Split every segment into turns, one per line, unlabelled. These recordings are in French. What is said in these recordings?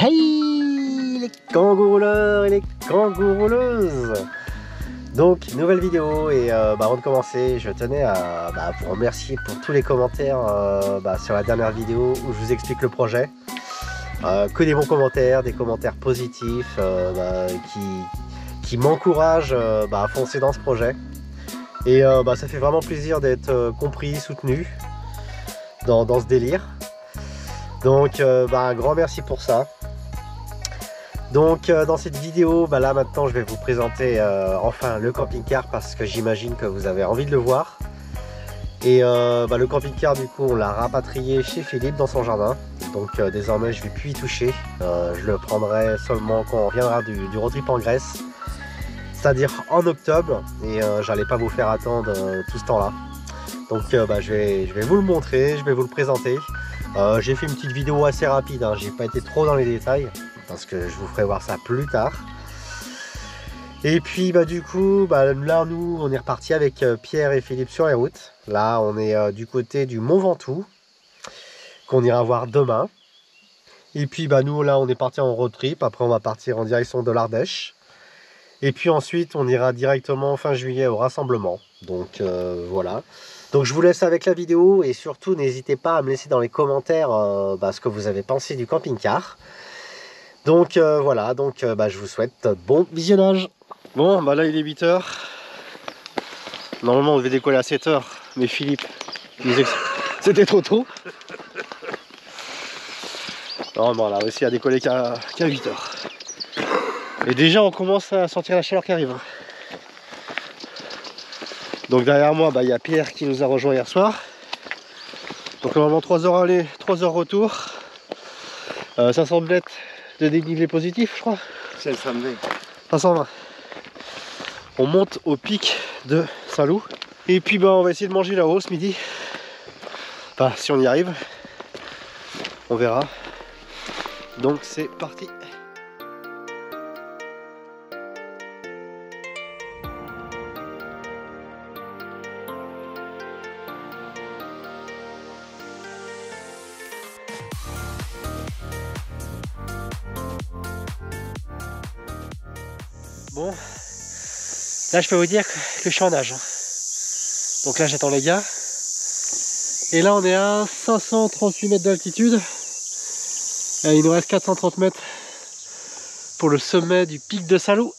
Hey les kangourous et les kangourous. Donc nouvelle vidéo et avant de commencer je tenais à vous remercier pour tous les commentaires sur la dernière vidéo où je vous explique le projet. Que des bons commentaires, des commentaires positifs qui m'encouragent à foncer dans ce projet. Et ça fait vraiment plaisir d'être compris, soutenu dans ce délire. Donc un grand merci pour ça. Donc dans cette vidéo, là maintenant je vais vous présenter enfin le camping-car parce que j'imagine que vous avez envie de le voir. Et le camping-car du coup on l'a rapatrié chez Philippe dans son jardin. Donc désormais je ne vais plus y toucher. Je le prendrai seulement quand on reviendra du road trip en Grèce. C'est-à-dire en octobre. Et j'allais pas vous faire attendre tout ce temps là. Donc je vais vous le montrer, je vais vous le présenter. J'ai fait une petite vidéo assez rapide, hein. J'ai pas été trop dans les détails parce que je vous ferai voir ça plus tard. Et puis du coup là nous on est reparti avec Pierre et Philippe sur les routes. Là on est du côté du Mont Ventoux qu'on ira voir demain. Et puis nous là on est parti en road trip. Après on va partir en direction de l'Ardèche. Et puis ensuite on ira directement fin juillet au rassemblement. Donc voilà. Donc je vous laisse avec la vidéo et surtout n'hésitez pas à me laisser dans les commentaires ce que vous avez pensé du camping-car. Donc voilà, donc je vous souhaite bon visionnage. Bon là il est 8 h. Normalement on devait décoller à 7 h, mais Philippe disait que c'était trop tôt. Non, on a réussi à décoller qu'à 8 h. Et déjà on commence à sentir la chaleur qui arrive. Donc derrière moi il y a Pierre qui nous a rejoint hier soir. Donc normalement 3 h aller, 3 h retour. 500 mètres de dénivelé positif je crois. 520. 520. On monte au pic de Saint-Loup. Et puis on va essayer de manger là-haut ce midi. Enfin si on y arrive. On verra. Donc c'est parti. Bon, là je peux vous dire que je suis en nage. Donc là j'attends les gars. Et là on est à 538 mètres d'altitude. Il nous reste 430 mètres pour le sommet du pic de Saint-Loup.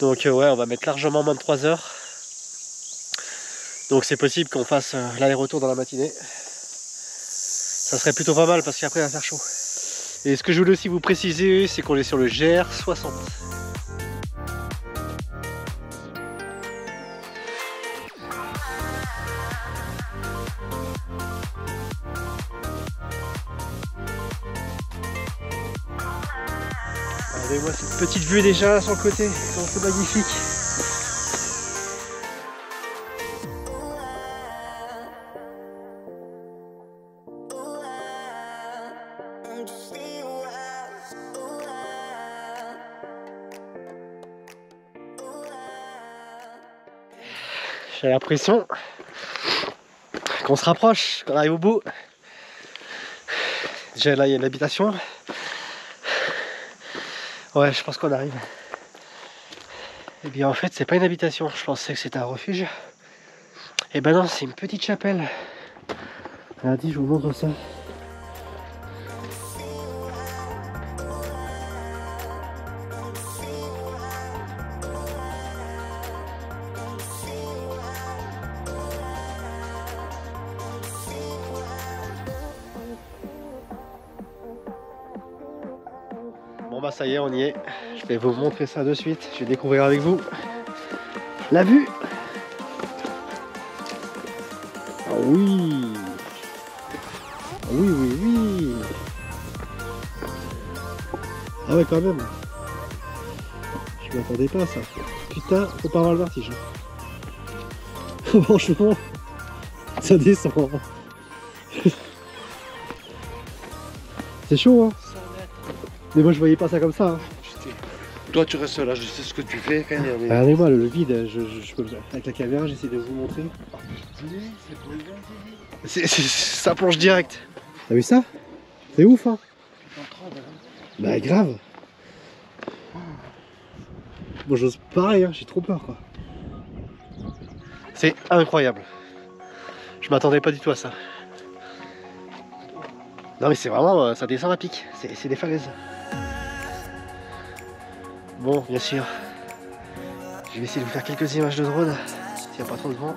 Donc ouais, on va mettre largement moins de 3 heures. Donc c'est possible qu'on fasse l'aller-retour dans la matinée. Ça serait plutôt pas mal parce qu'après il va faire chaud. Et ce que je voulais aussi vous préciser, c'est qu'on est sur le GR60. Regardez-moi cette petite vue déjà là sur le côté, c'est magnifique. J'ai l'impression qu'on se rapproche, qu'on arrive au bout. Déjà là il y a une habitation. Ouais, je pense qu'on arrive. Et bien en fait c'est pas une habitation, je pensais que c'était un refuge. Et ben non, c'est une petite chapelle. Regardez, je vous montre ça. Bon ça y est, on y est. Je vais vous montrer ça de suite. Je vais découvrir avec vous la vue. Ah oui. Ah oui, oui, oui. Ah ouais quand même. Je m'attendais pas à ça. Putain, faut pas avoir le vertige. Franchement, ça descend. C'est chaud hein. Mais moi je voyais pas ça comme ça. Hein.
Toi tu restes là, je sais ce que tu fais quand il y a des...
Regardez-moi le vide, je peux... avec la caméra j'essaie de vous montrer. Ça plonge direct. T'as vu ça? C'est ouf hein. Bah grave. Bon, j'ose pareil, hein, j'ai trop peur quoi. C'est incroyable. Je m'attendais pas du tout à ça. Non mais c'est vraiment, ça descend à pic, c'est des falaises. Bon, bien sûr, je vais essayer de vous faire quelques images de drone, s'il n'y a pas trop de vent.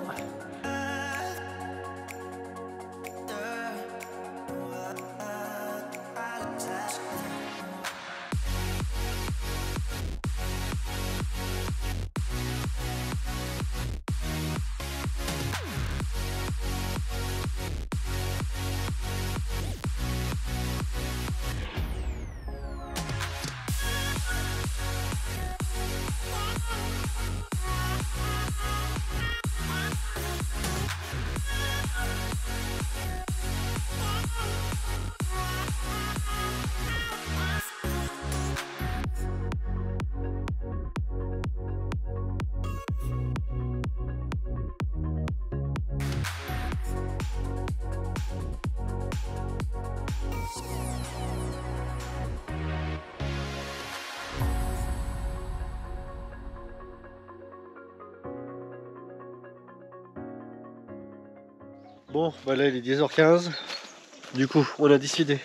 Bon, voilà, il est 10h15. Du coup, on a décidé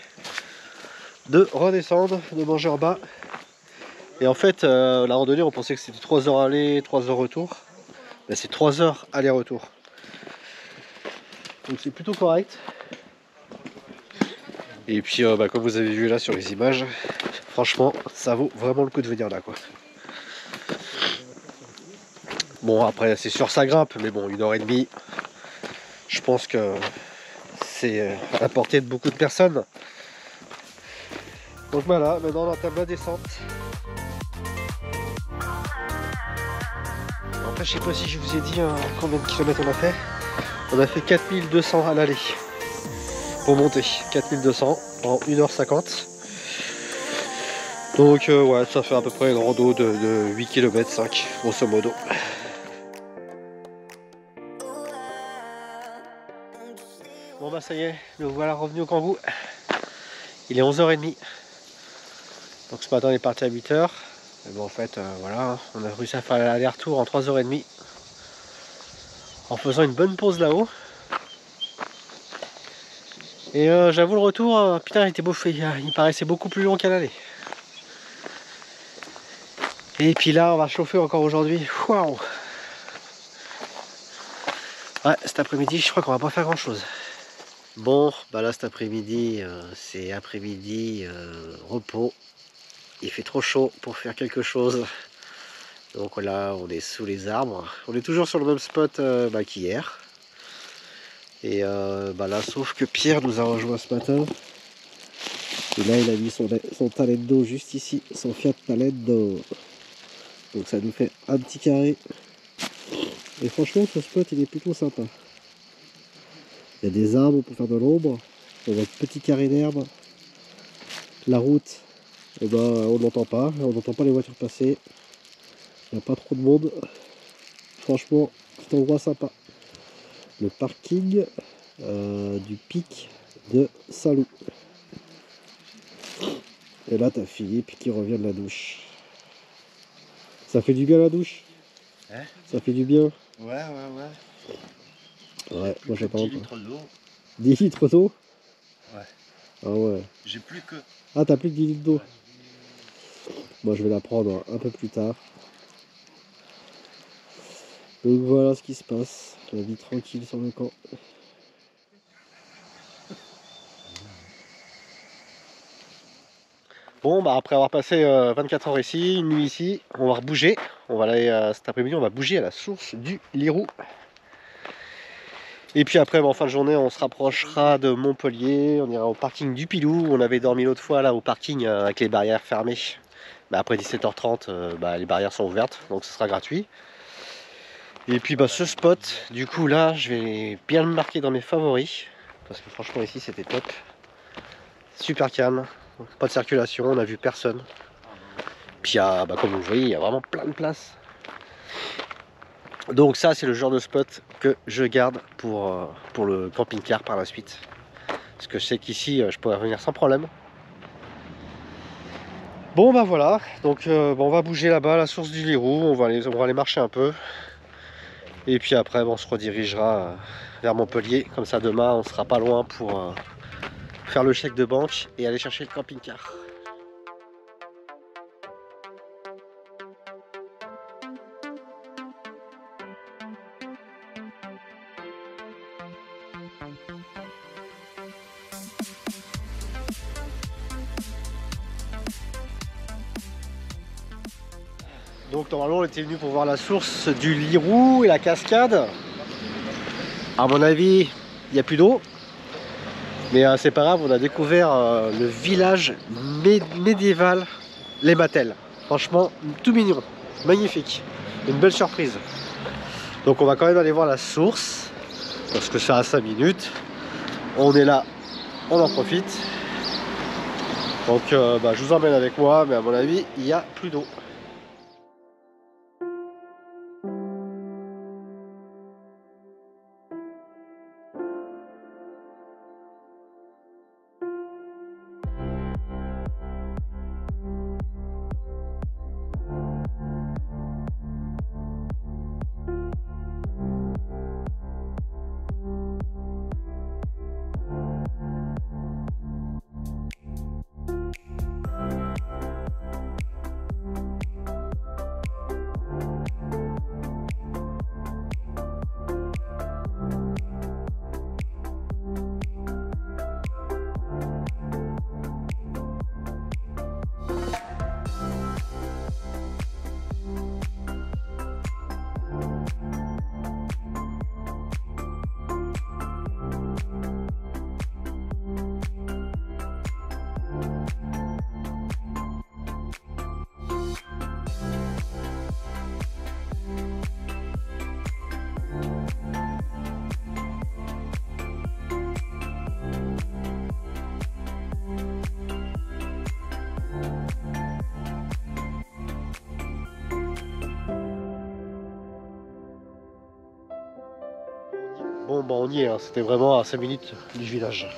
de redescendre, de manger en bas. Et en fait, la randonnée, on pensait que c'était 3 heures aller, 3 heures retour. Ben, c'est 3 heures aller-retour. Donc c'est plutôt correct. Et puis, bah, comme vous avez vu là sur les images, franchement, ça vaut vraiment le coup de venir là, quoi. Bon, après, c'est sûr, ça grimpe, mais bon, 1h30. Je pense que c'est à la portée de beaucoup de personnes. Donc voilà, maintenant on entame la descente. Après, je sais pas si je vous ai dit combien de kilomètres on a fait. On a fait 4200 à l'aller pour monter. 4200 en 1h50. Donc ouais, ça fait à peu près une rando de 8 km 5, grosso modo. Bon bah ça y est, nous voilà revenus au Kangoo. Il est 11h30. Donc ce matin on est parti à 8h. Mais bon en fait voilà, on a réussi à faire l'aller-retour en 3h30. En faisant une bonne pause là-haut. Et j'avoue le retour, putain il était bouffé, il paraissait beaucoup plus long qu'à l'aller. Et puis là on va chauffer encore aujourd'hui. Waouh. Ouais, cet après-midi je crois qu'on va pas faire grand chose. Bon, bah là cet après-midi, c'est après-midi repos. Il fait trop chaud pour faire quelque chose. Donc là, on est sous les arbres. On est toujours sur le même spot qu'hier. Et bah là, sauf que Pierre nous a rejoint ce matin. Et là, il a mis son Talento juste ici, son Fiat Talento. Donc ça nous fait un petit carré. Et franchement, ce spot, il est plutôt sympa. Il y a des arbres pour faire de l'ombre. On a un petit carré d'herbe. La route, eh ben, on n'entend pas. On n'entend pas les voitures passer. Il n'y a pas trop de monde. Franchement, petit endroit sympa. Le parking du pic de Saint-Loup. Et là, t'as Philippe qui revient de la douche. Ça fait du bien la douche?
Hein?
Ça fait du bien?
Ouais.
Ouais, moi j'ai pas
10
encore.
litres d'eau.
10 litres d'eau?
Ouais.
Ah ouais.
J'ai plus que...
Ah, t'as plus que 10 litres d'eau? Moi je vais la prendre un peu plus tard. Donc voilà ce qui se passe. La vie tranquille sur le camp. Bon, bah après avoir passé 24 heures ici, une nuit ici, on va rebouger. On va aller cet après-midi, on va bouger à la source du Lirou. Et puis après, en fin de journée, on se rapprochera de Montpellier. On ira au parking du Pilou. On avait dormi l'autre fois là au parking avec les barrières fermées. Bah, après 17h30, les barrières sont ouvertes, donc ce sera gratuit. Et puis bah, ce spot, du coup là, je vais bien le marquer dans mes favoris. Parce que franchement ici, c'était top. Super calme. Pas de circulation, on n'a vu personne. Puis comme vous le voyez, il y a vraiment plein de places. Donc ça c'est le genre de spot que je garde pour le camping-car par la suite. Parce que je sais qu'ici je pourrais revenir sans problème. Bon bah voilà, donc bon, on va bouger là-bas à la source du Lirou, on va aller marcher un peu. Et puis après bon, on se redirigera vers Montpellier, comme ça demain on sera pas loin pour faire le chèque de banque et aller chercher le camping-car. Donc normalement on était venu pour voir la source du Lirou et la cascade. À mon avis, il n'y a plus d'eau. Mais c'est pas grave, on a découvert le village médiéval, les Matels. Franchement, tout mignon, magnifique, une belle surprise. Donc on va quand même aller voir la source, parce que c'est à 5 minutes. On est là, on en profite. Donc je vous emmène avec moi, mais à mon avis, il n'y a plus d'eau. Bon bah on y est, hein. C'était vraiment à 5 minutes du village.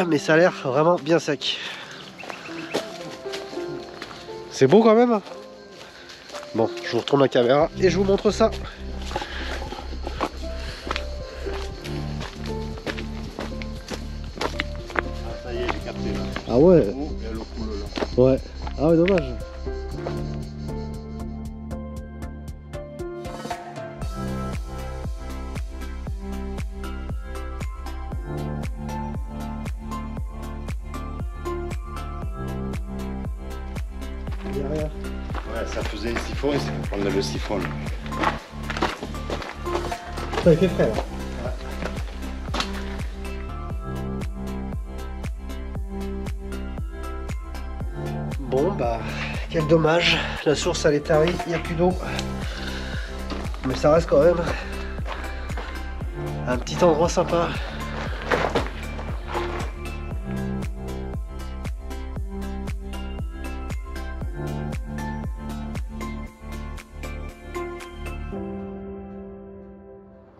Mais ça a l'air vraiment bien sec. C'est beau quand même. Bon, je vous retourne la caméra et je vous montre ça.
Ah, ça y est, j'ai capté là.
Ah ouais.
Oh, et l'eau coule là.
Ouais. Ah ouais, dommage. Derrière.
Ouais, ça faisait le siphon et c'est pour prendre le siphon. Là.
Ça il fait frais là. Bon bah quel dommage, la source elle est tarie, il n'y a plus d'eau. Mais ça reste quand même un petit endroit sympa.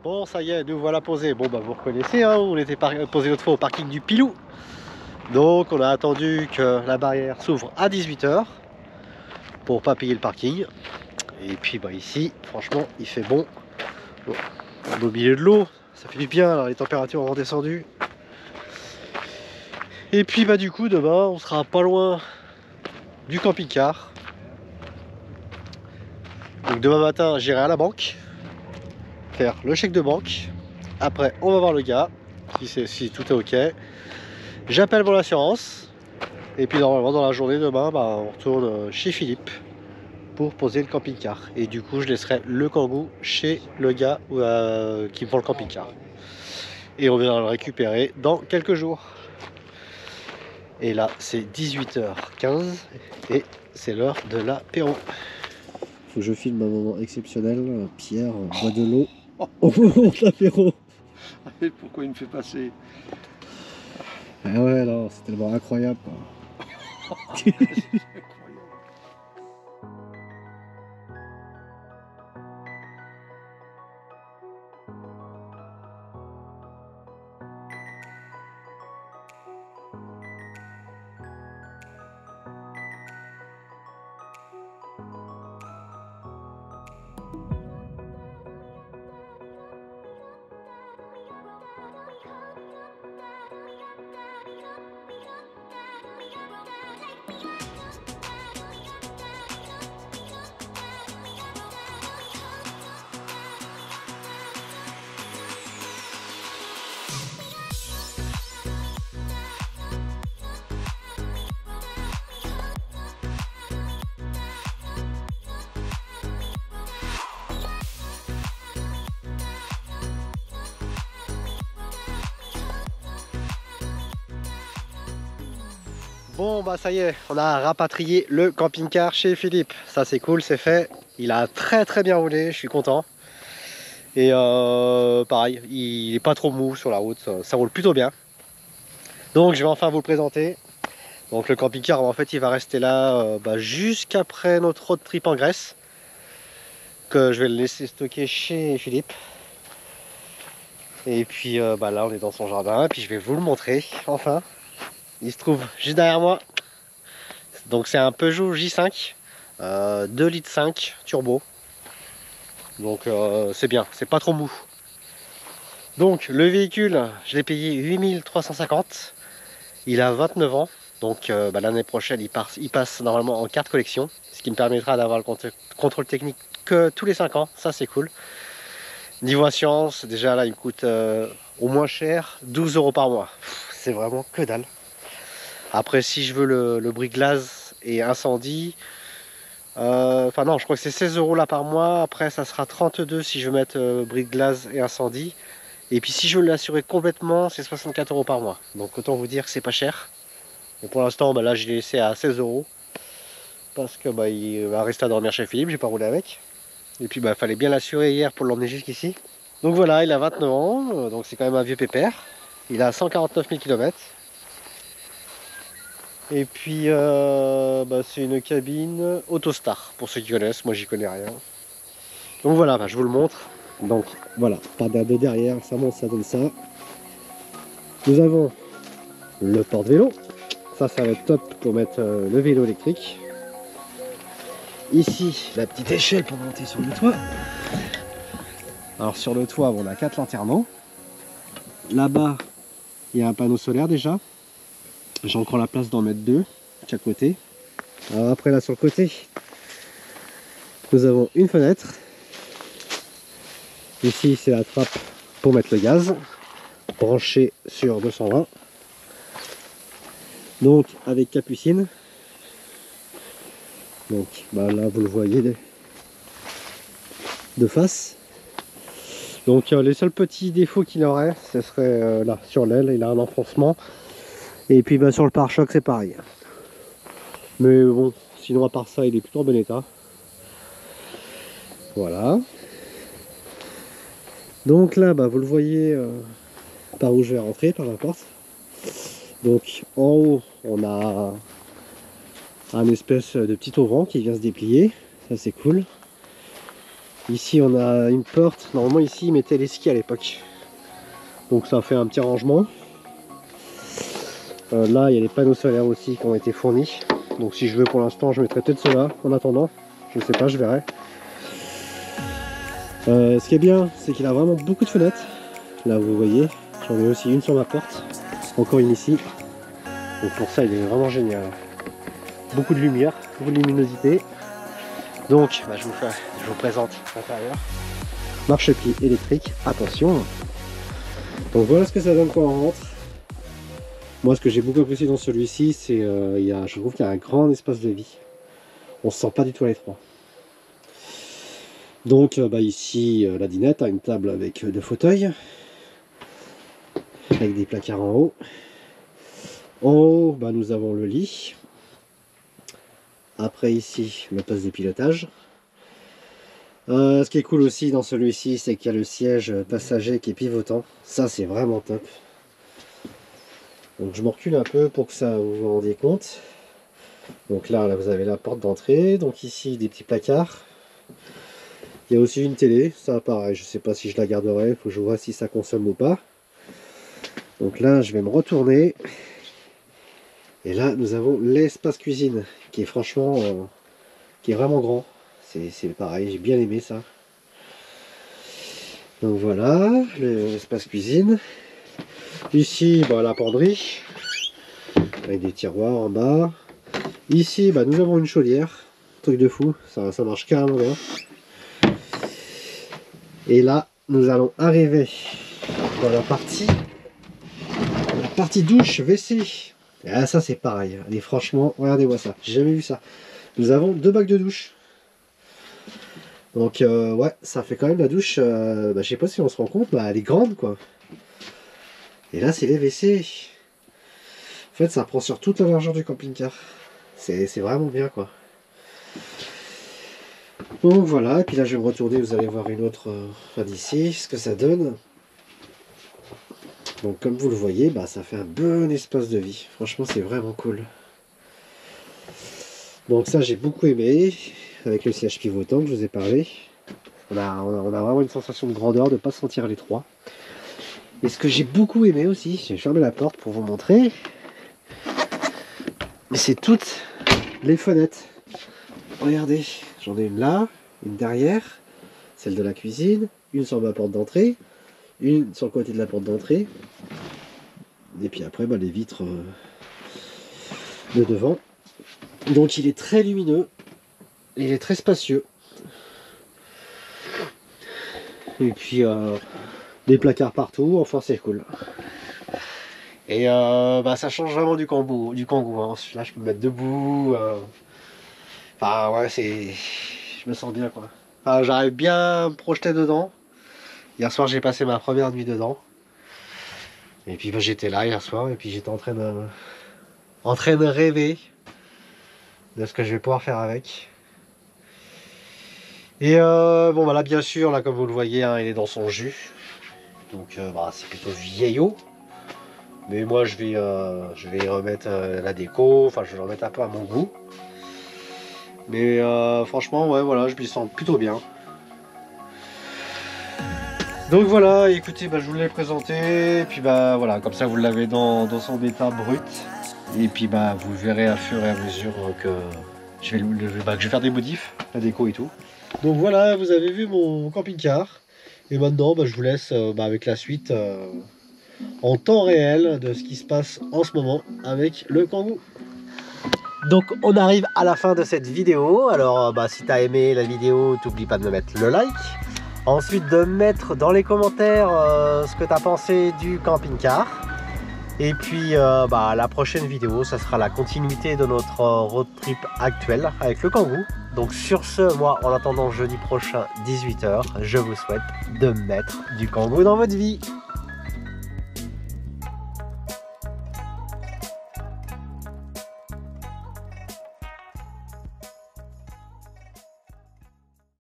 Bon ça y est, nous voilà posés. Bon bah vous reconnaissez, hein, on était posé l'autre fois au parking du Pilou. Donc on a attendu que la barrière s'ouvre à 18 h pour pas payer le parking. Et puis bah ici, franchement, il fait bon. Bon, on est au milieu de l'eau, ça fait du bien, alors les températures ont redescendu. Et puis bah du coup demain, on sera pas loin du camping-car. Donc demain matin, j'irai à la banque faire le chèque de banque. Après, on va voir le gars si tout est ok. J'appelle mon assurance. Et puis normalement dans la journée demain, bah, on retourne chez Philippe pour poser le camping-car. Et du coup, je laisserai le Kangoo chez le gars qui me vend le camping-car. Et on viendra le récupérer dans quelques jours. Et là, c'est 18h15 et c'est l'heure de l'apéro. Faut que je filme un moment exceptionnel. Pierre boit de l'eau au moment de l'apéro.
Pourquoi il me fait passer?
Ah ouais, non, c'est tellement incroyable. Bon bah ça y est, on a rapatrié le camping-car chez Philippe. Ça c'est cool, c'est fait. Il a très bien roulé, je suis content. Et pareil, il est pas trop mou sur la route, ça roule plutôt bien. Donc je vais enfin vous le présenter. Donc le camping-car en fait il va rester là jusqu'après notre road trip en Grèce. Que je vais le laisser stocker chez Philippe. Et puis là on est dans son jardin, et puis je vais vous le montrer enfin. Il se trouve juste derrière moi. Donc c'est un Peugeot J5 2,5 litres turbo. Donc c'est bien, c'est pas trop mou. Donc le véhicule, je l'ai payé 8 350. Il a 29 ans. Donc l'année prochaine il passe normalement en carte collection. Ce qui me permettra d'avoir le contrôle technique que tous les 5 ans. Ça c'est cool. Niveau assurance, déjà là il me coûte au moins cher 12 € par mois. C'est vraiment que dalle. Après si je veux le brise-glace et incendie, enfin non, je crois que c'est 16 € là par mois. Après ça sera 32 si je veux mettre brise-glace et incendie. Et puis si je veux l'assurer complètement, c'est 64 € par mois. Donc autant vous dire que c'est pas cher. Mais pour l'instant là je l'ai laissé à 16 € parce que il va rester à dormir chez Philippe, j'ai pas roulé avec. Et puis fallait bien l'assurer hier pour l'emmener jusqu'ici. Donc voilà, il a 29 ans, donc c'est quand même un vieux pépère. Il a 149 000 km. Et puis c'est une cabine Autostar, pour ceux qui connaissent, moi j'y connais rien. Donc voilà, je vous le montre. Donc voilà, pas de derrière, ça monte, ça donne ça. Nous avons le porte-vélo. Ça va être top pour mettre le vélo électrique. Ici, la petite échelle pour monter sur le toit. Alors sur le toit, on a 4 lanterneaux. Là-bas, il y a un panneau solaire déjà. J'ai encore la place d'en mettre 2 de chaque côté. Alors après là sur le côté, nous avons une fenêtre. Ici c'est la trappe pour mettre le gaz, branché sur 220. Donc avec capucine. Donc là vous le voyez de face. Donc les seuls petits défauts qu'il aurait, ce serait là sur l'aile, il a un enfoncement. Et puis sur le pare-choc c'est pareil. Mais bon, sinon à part ça il est plutôt en bon état. Voilà. Donc là vous le voyez par où je vais rentrer, par la porte. Donc en haut on a un espèce de petit auvent qui vient se déplier. Ça c'est cool. Ici on a une porte. Normalement ici ils mettaient les skis à l'époque. Donc ça fait un petit rangement. Là il y a les panneaux solaires aussi qui ont été fournis. Donc si je veux pour l'instant je mettrai peut-être cela en attendant. Je ne sais pas, je verrai. Ce qui est bien c'est qu'il a vraiment beaucoup de fenêtres. Là vous voyez, j'en ai aussi une sur ma porte. Encore une ici. Donc pour ça il est vraiment génial. Beaucoup de lumière, beaucoup de luminosité. Donc je vous présente l'intérieur. Marchepied électrique, attention. Donc voilà ce que ça donne quand on rentre. Moi ce que j'ai beaucoup apprécié dans celui-ci, c'est je trouve qu'il y a un grand espace de vie. On se sent pas du tout à l'étroit. Donc ici la dinette a une table avec 2 fauteuils. Avec des placards en haut. En haut nous avons le lit. Après ici le poste de pilotage. Ce qui est cool aussi dans celui-ci, c'est qu'il y a le siège passager qui est pivotant. Ça c'est vraiment top. Donc je me recule un peu pour que ça vous vous rendiez compte. Donc là vous avez la porte d'entrée. Donc ici des petits placards. Il y a aussi une télé. Ça pareil, je sais pas si je la garderai. Il faut que je vois si ça consomme ou pas. Donc là je vais me retourner. Et là nous avons l'espace cuisine qui est franchement qui est vraiment grand. C'est pareil, j'ai bien aimé ça. Donc voilà, l'espace cuisine. Ici, la penderie, avec des tiroirs en bas. Ici, nous avons une chaudière. Truc de fou, ça marche carrément bien. Et là, nous allons arriver dans la partie douche, WC. Et là, ça c'est pareil. Et franchement, regardez-moi ça, j'ai jamais vu ça. Nous avons 2 bacs de douche. Donc ouais, ça fait quand même la douche, je sais pas si on se rend compte, elle est grande quoi. Et là c'est les WC. fait, ça prend sur toute la largeur du camping-car. C'est vraiment bien, quoi. Donc voilà, et puis là je vais me retourner, vous allez voir une autre d'ici, ce que ça donne. Donc comme vous le voyez, bah, ça fait un bon espace de vie. Franchement, c'est vraiment cool. Donc ça, j'ai beaucoup aimé, avec le siège pivotant que je vous ai parlé. On a vraiment une sensation de grandeur, de ne pas sentir l'étroit. Et ce que j'ai beaucoup aimé aussi, j'ai fermé la porte pour vous montrer, mais c'est toutes les fenêtres. Regardez, j'en ai une là, une derrière, celle de la cuisine, une sur ma porte d'entrée, une sur le côté de la porte d'entrée, et puis après bah, les vitres de devant. Donc il est très lumineux, il est très spacieux. Et puis des placards partout, enfin c'est cool. Et bah, ça change vraiment du Kangoo. Hein. Là je peux me mettre debout. Enfin ouais, je me sens bien, quoi. Enfin, j'arrive bien à me projeter dedans. Hier soir j'ai passé ma première nuit dedans. Et puis bah, j'étais là hier soir et puis j'étais en train de rêver de ce que je vais pouvoir faire avec. Et bon voilà, bien sûr, là comme vous le voyez, hein, il est dans son jus. Donc bah, c'est plutôt vieillot. Mais moi je vais y remettre la déco, enfin je vais le remettre un peu à mon goût. Mais franchement, ouais, voilà, je m'y sens plutôt bien. Donc voilà, écoutez, bah, je vous l'ai présenté. Et puis bah voilà, comme ça vous l'avez dans son état brut. Et puis bah vous verrez à fur et à mesure que je vais faire des modifs, la déco et tout. Donc voilà, vous avez vu mon camping-car. Et maintenant, bah, je vous laisse avec la suite en temps réel de ce qui se passe en ce moment avec le Kangoo. Donc on arrive à la fin de cette vidéo. Alors si tu as aimé la vidéo, n'oublie pas de me mettre le like. Ensuite de mettre dans les commentaires ce que tu as pensé du camping-car. Et puis la prochaine vidéo, ça sera la continuité de notre road trip actuel avec le Kangoo. Donc sur ce, moi en attendant jeudi prochain 18 h, je vous souhaite de mettre du Kangoo dans votre vie.